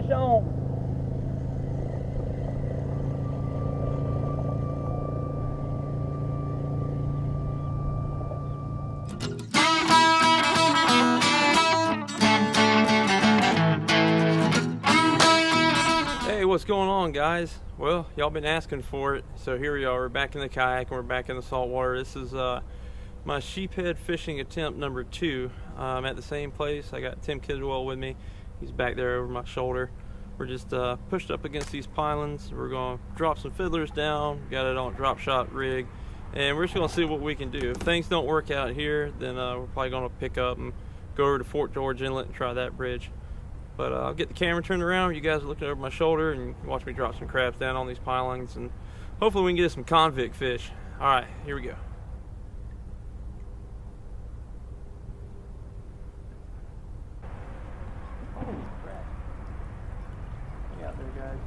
Fish on. Hey, what's going on, guys? Well, y'all been asking for it, so here we are. We're back in the kayak and we're back in the saltwater. This is my sheephead fishing attempt number 2. I'm at the same place. I got Tim Kidwell with me. He's back there over my shoulder. We're just pushed up against these pylons. We're going to drop some fiddlers down. Got it on a drop shot rig, and we're just going to see what we can do. If things don't work out here, then we're probably going to pick up and go over to Fort George Inlet and try that bridge. But I'll get the camera turned around. You guys are looking over my shoulder and watch me drop some crabs down on these pylons, and hopefully we can get some convict fish. All right, here we go. Holy crap. Get out there, guys.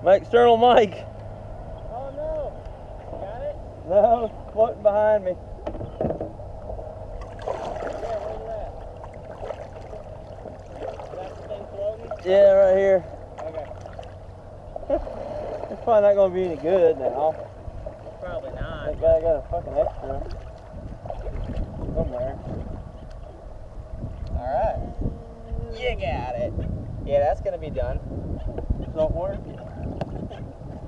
My external mic. Oh no! You got it? No, it's floating behind me. Yeah, where you at? Is that the thing floating? Yeah, right here. Okay. It's probably not going to be any good now. Probably not. That guy got a fucking extra somewhere. Alright. You got it. Yeah, that's gonna be done. Saltwater?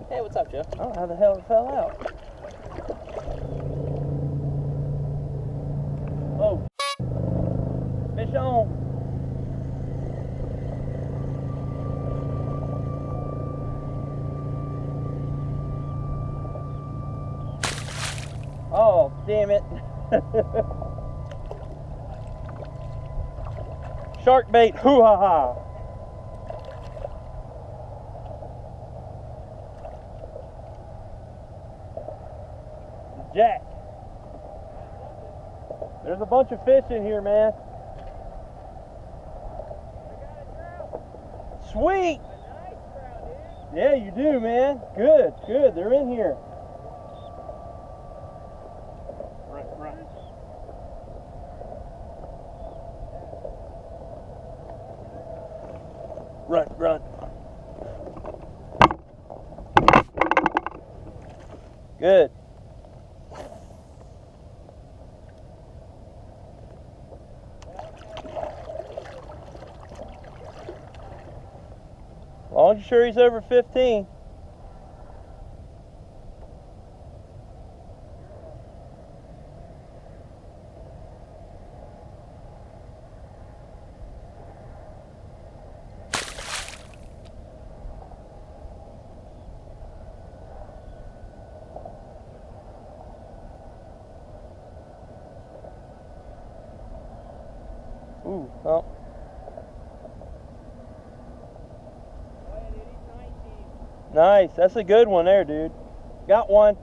Hey, what's up, Joe? I don't know how the hell it fell out. Oh. Fish on. Oh, damn it. Shark bait, hoo-ha-ha. Jack. There's a bunch of fish in here, man. Sweet. Yeah, you do, man. Good, good. They're in here. Right. Run. Good. As long as you're sure he's over 15. Ooh, well. Nice, that's a good one there, dude. Got one.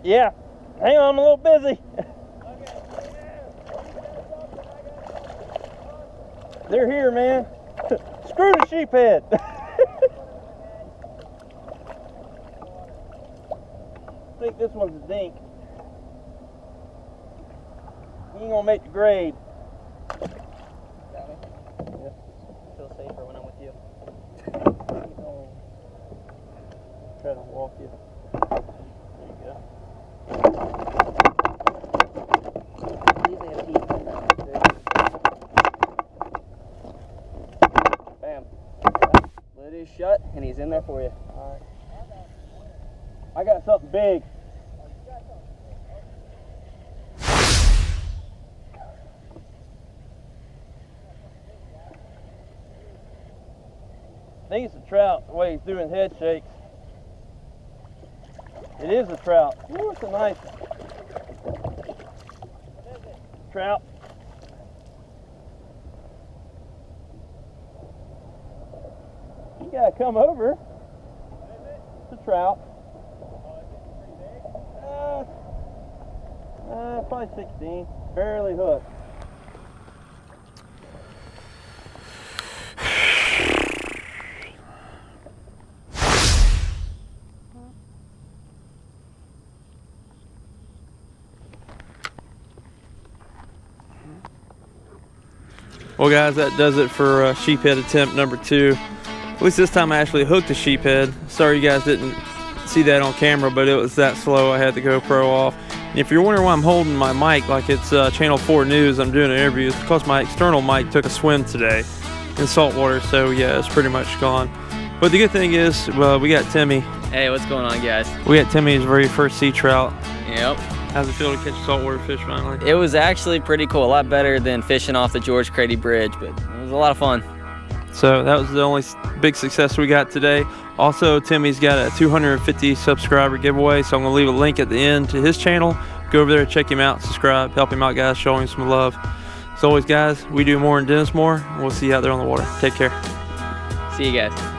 Yeah. Hang on, I'm a little busy. They're here, man. Screw the sheephead. I think this one's a dink. He ain't gonna make the grade. Got me? Yeah. Feel safer when I'm with you. Try to walk you. There you go. These they have teeth. Bam. Lid is shut and he's in there for you. Alright. I got something big. I think it's a trout, the way he's doing head shakes. It is a trout. Ooh, it's a nice trout. You gotta come over. It's a trout. Probably 16. Barely hooked. Well guys, that does it for sheephead attempt number 2. At least this time I actually hooked a sheephead. Sorry you guys didn't see that on camera, but it was that slow. I had the GoPro off. And if you're wondering why I'm holding my mic like it's Channel 4 News, I'm doing an interview, it's because my external mic took a swim today in saltwater, so yeah, it's pretty much gone. But the good thing is, we got Timmy. Hey, what's going on, guys? We got Timmy's very first sea trout. Yep. How's it feel to catch a saltwater fish finally? It was actually pretty cool. A lot better than fishing off the George Crady Bridge, but it was a lot of fun. So that was the only big success we got today. Also, Timmy's got a 250 subscriber giveaway, so I'm going to leave a link at the end to his channel. Go over there, check him out, subscribe, help him out, guys, show him some love. As always, guys, we do more in Dinsmore, and we'll see you out there on the water. Take care. See you guys.